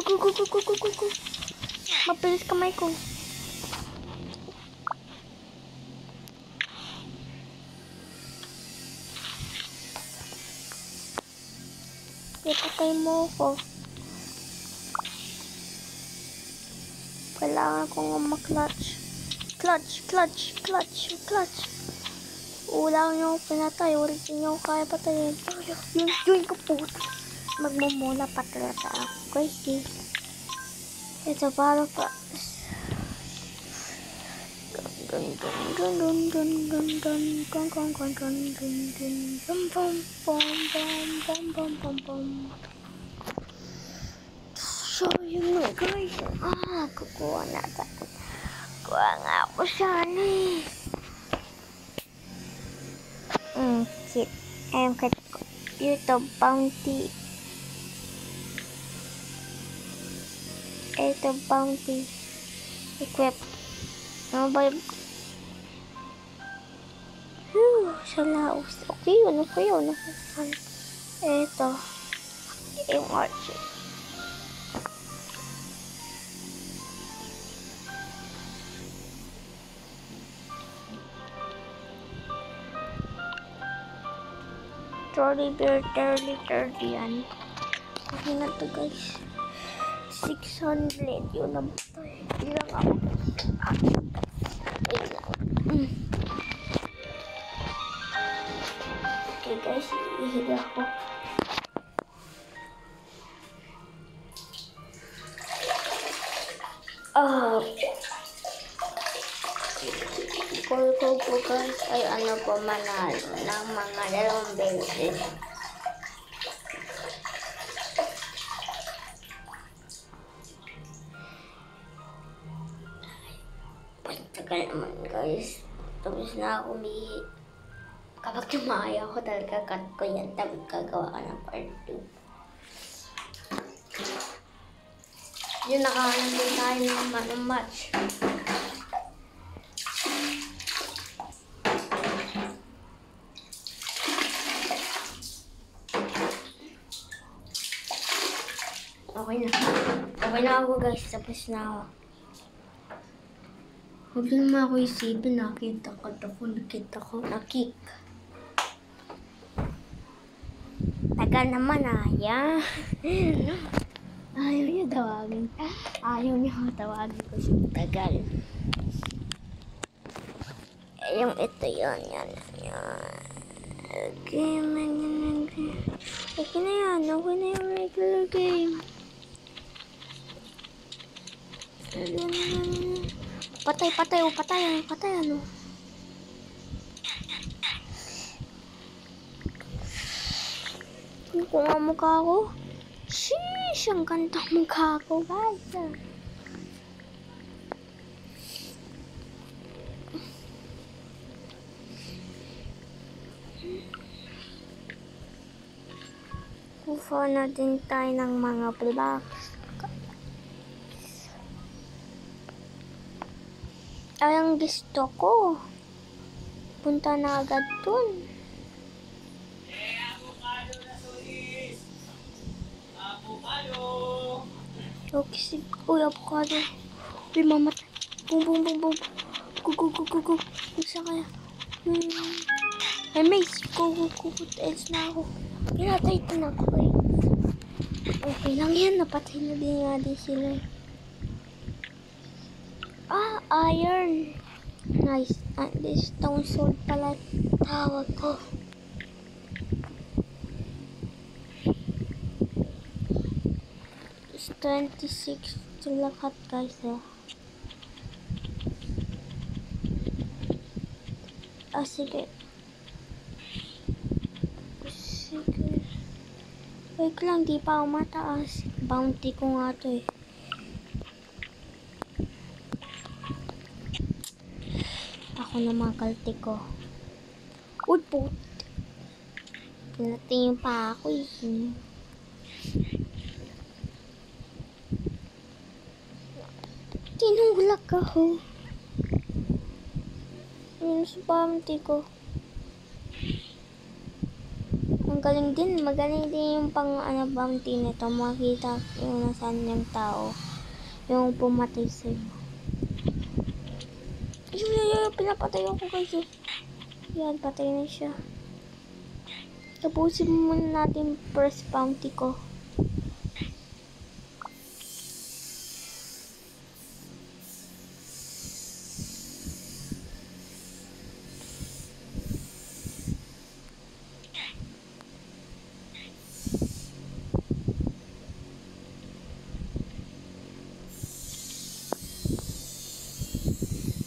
Go. Mabilis kamay ko. Ipatay mo ko. Kailangan kong mag-clutch. Clutch. Wala nyo pinatay. Wala nyo kaya patayin. Yun ko po. Magmumula pa talaga ako. Guys, ito para pa. So, yun nga guys. Kukuha natin. Kuha nga ako sana eh. Shit. Ayun ka YouTube bounty. Ito bounty. Equip. Ano ba yung... sa laos. Okay yun. Ito. Yung archer. Turly yan. Okay na to guys. 600 yun na ba ito eh. Ilang ako. Wait lang. Okay guys, ihiga ako. Goal ko po guys ay ano po manalo ng mga 2 beses. Tagal naman guys. Tapos na ako umihi. Kapag tumaya ako talaga cut ko yan. Tapos gagawa ka ng part 2. Yun, nakahanap din tayo ng man of match. Okay na ako guys. Tapos na ako. Huwag naman ako isipin. Nakita ko. Nakik. Tagal naman ya. Ayaw niya tawagin. Ayaw niya tawagin ko siya. Tagal. Yung ito yun. Yan. Okay na yan. Okay na yung regular game. Patay ano. Kung ang mukha ko. Sheesh, ang ganda mukha ko guys. Kuha na din tayo ng mga blocks. Ay, ang gusto ko. Punta na agad dun. Okay, sige. Uy, avocado. Uy, mamatay. Boom. Go. Isa kaya. Ay, mace. Go. Else na ako. Pinatay ito na ako eh. Okay lang yan. Napatay na din nga din sila. Iron. Nice. This stone sword pala tawag ko. It's 26 to lahat guys sige. Wait lang, di pa ako mataas. Bounty ko nga to eh. Ako na mga kalti ko. Uy, put. Pinatingin pa ako eh. Tinulak ako. Yun sa bounty ko. Ang Magaling din yung pang ano bounty nito. Makita yung nasaan yung tao. Yung pumatay sa'yo. Pinapatay ako guys eh. Yan, patay na siya. Tapusin muna natin first bounty ko.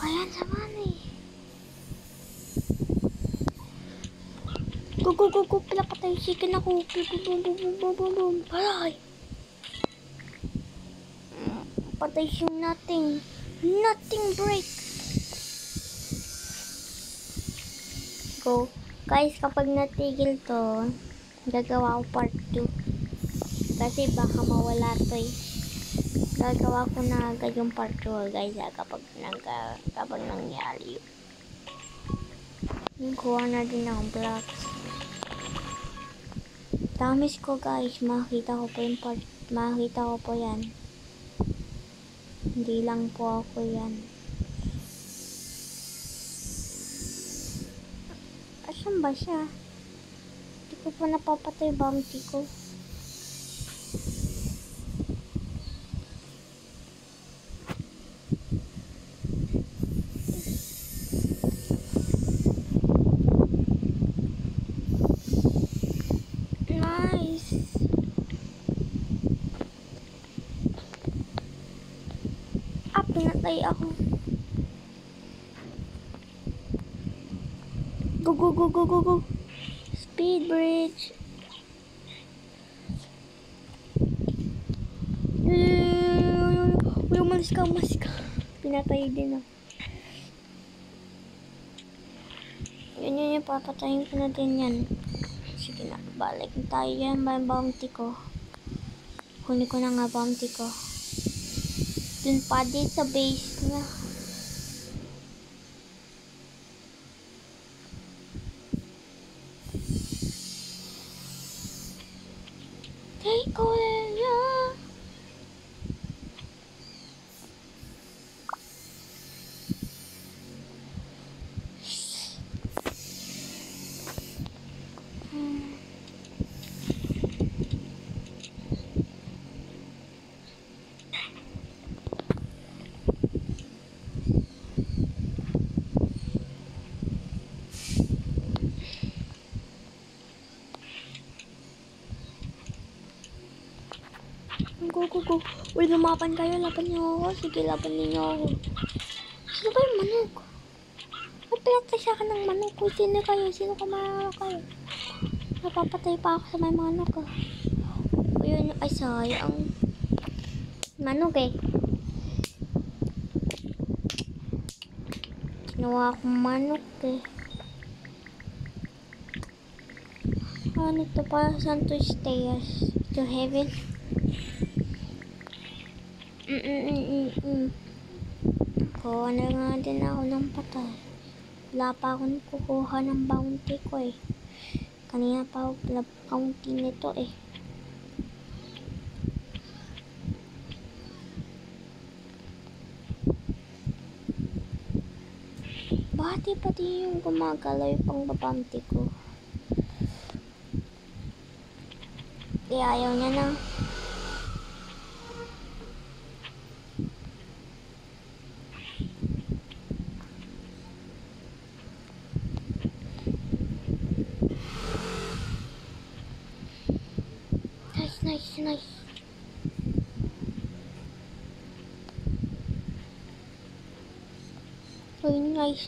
Ayan naman eh. Go. Pinapatay. Chicken ako. Boom. Palay. Patay siyang nothing. Nothing break. Go. Guys, kapag natigil to, gagawa ko part 2. Kasi baka mawala to eh. Gagawa ko na agad yung part 2 guys kapag nangyari yun. Kuha na din ang blocks. Tamis ko guys, makita ko po yan. Hindi lang po ako yan. Asan ba siya? Hindi ko pa napapatay bounty ko. Pinatay ako. Go. Speed bridge. Umalis ka. Pinatay din ako. Yun, papatayin ko na din yan. Sige na, balik tayo yan ba yung bounty ko. Kunin ko na nga bounty ko. Dun pa din sa base niya. Take ko niya. Go. Uy, lumaban kayo. Laban niyo ako. Sige, laban niyo ako. Sino ba yung manok? Ay, pinatay siya ka ng manok. Uy, sino kayo? Sino kayo? Napapatay pa ako sa may manok ah. Uy, yun. Ay, sayang. Manok eh. Ginawa akong manok eh. Ano ito pa? Saan to stairs? To heaven? Kuha na nga din ako ng patay. Wala pa akong kukuha ng bounty ko eh. Kanina pa ako bounty nito eh. Pati yung gumagalaw yung pang-bounty ko. Ayaw niya na. Nice. Oh,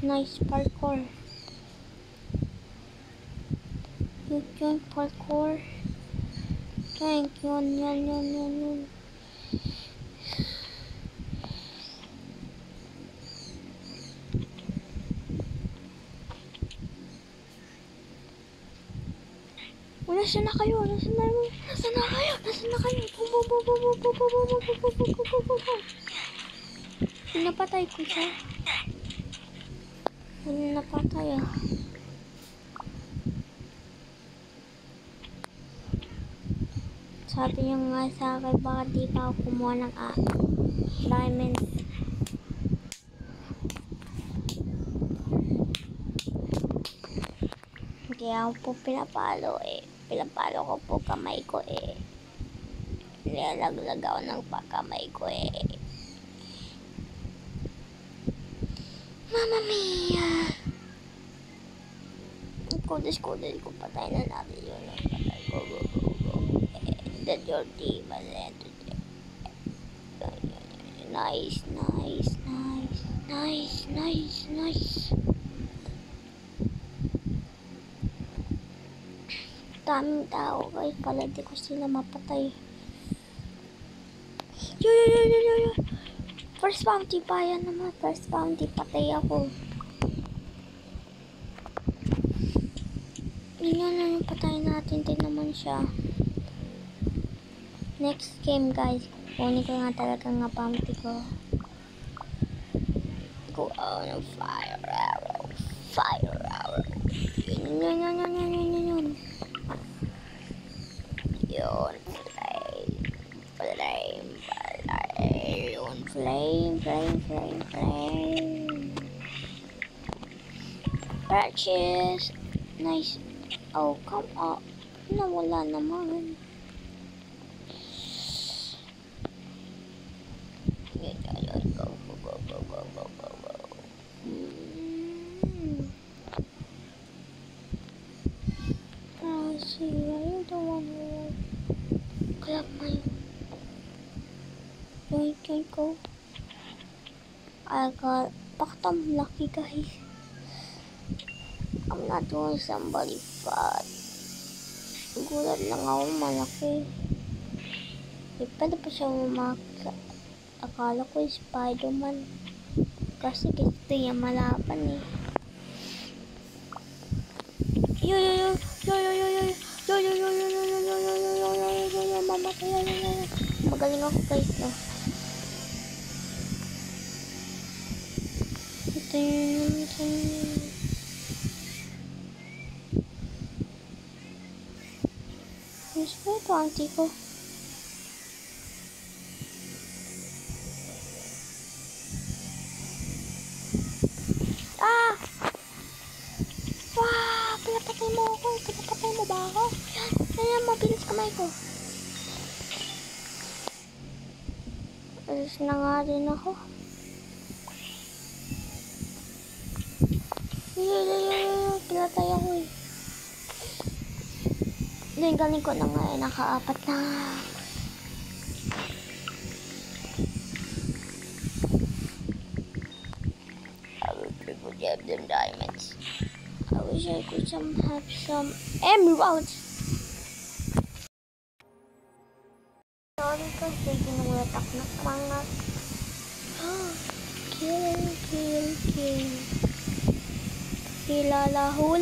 nice parkour. Yun parkour. Thank you. Yan. Nasaan na kayo? Napatay ko siya. Napatay ah. Sabi niya nga sa akin, baka di pa ako kumuha ng diamonds. Kaya ako po pinapalo eh. Pinapalo ko po kamay ko eh. Nilalaglag ako ng kamay ko eh. Mamma mia! Kudos ko, patay na natin yun. Patay ko, go. That your team, nice. Daming tao, guys. Pala di ko sila mapatay. Yo. First bounty pa yan naman. First bounty, patay ako. Yun na yung patay natin din naman siya. Next game, guys. Kunin ko nga talaga nga bounty ko. Go on a fire arrow. Yun. Flame. Purchase. Nice. Oh, come on. Nawala naman. Go. See, I don't want to grab my... You can go. I got... Bakit I'm lucky, guys? I'm not doing somebody bad. Gulat lang ako, malaki. Pwede pa siya umaksa. Akala ko yung Spider-Man. Kasi gusto niya malaban eh. Yo. Mamatay. Magaling ako, guys. Ito yun. Gusto ko ito, auntie ko. Wow! Pinapatay mo ako. Pinapatay mo ba ako? Yan, mabilis kamay ko. Alis na nga rin ako. Pinatay ako eh. Galing ko na nga eh. Naka-4 na. I will grab them diamonds. I wish I could have some emeralds. Sorry kasi ginuwatak na mga kill. Hilalahuhu.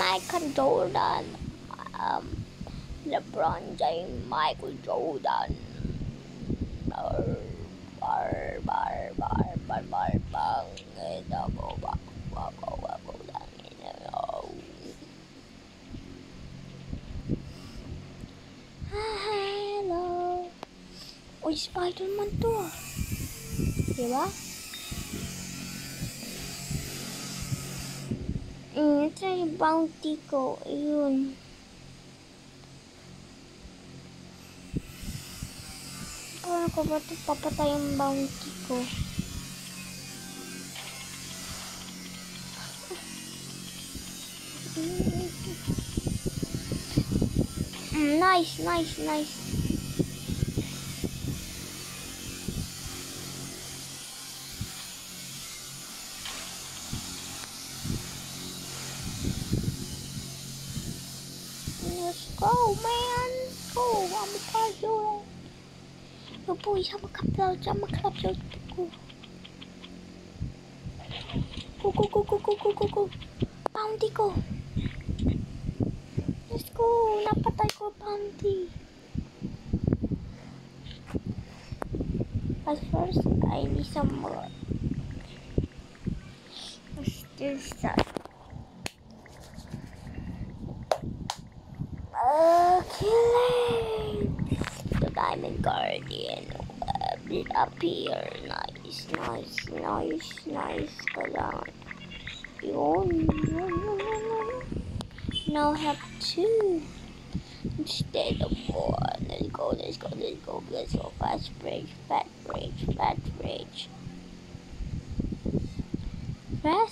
Michael Jordan. LeBron James, Michael Jordan. Hello. Uy, Spider-Man to ah. Diba? Ito yung bounty ko. Ayun. Paano ko ba ito papatay yung bounty ko? Nice. Let's go, man. Go, I'm a casual. Yo, boy, sama klap ko. Go. Bounty ko. Let's go. Napatay ko bounty. But first, I need some more. Let's do that. diamond guardian. It up here. Nice. Kailangan. Yun. Now I have 2 instead of 1. Let's go. Fast bridge. Let's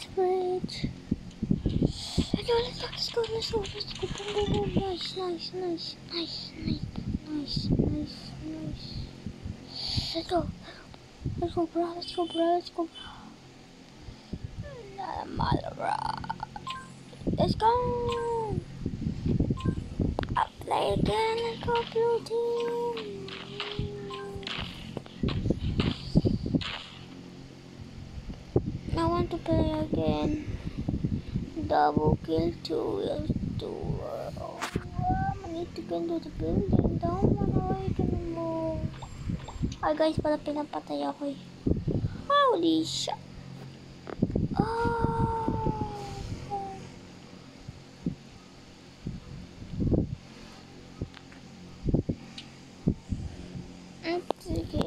go. Boom. Nice. Let's go, bro. Let's go. I'll play again. Let's go, blue team. I want to play again. Double kill 2. I need to get into the building. Don't wanna wait anymore. Ay guys, pala pinapatay ako eh. Holy shit. Sige.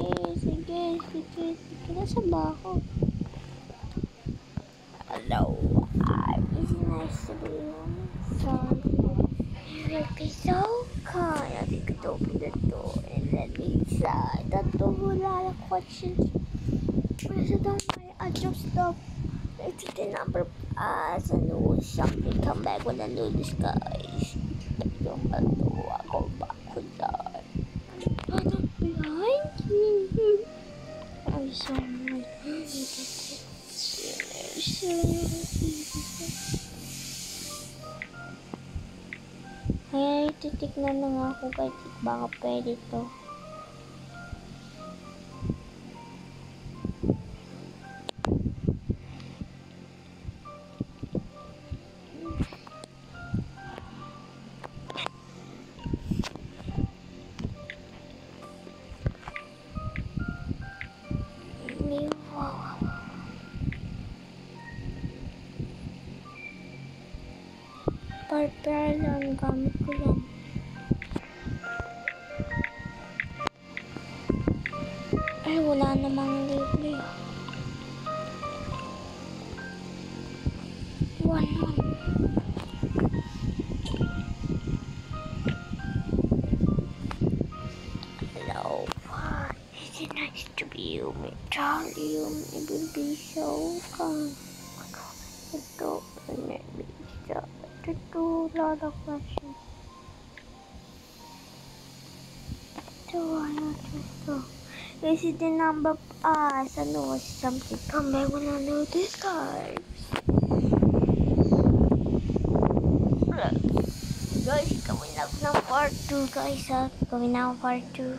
Nasaan ba ako? Hello. It's nice to be on. It would be so kind. I think I'd open the door and let me inside. That door will lot of questions. But I don't mind. I just stop. It's the number as I know something. Come back when I know disguise. Yung ako back with that. I'm behind you. I'm sorry. Ay, titignan na nga ako guys. Baka pwede to. Purple lang gamit ko yan. Ay, wala namang libre. 1. Hello. Is it nice to be you, Charlie? It will be so fun. Ito, a lot of questions. Is it the number of us? I know something. Come back when I know this guys. Guys, coming up ng part 2 guys. Coming out part 2.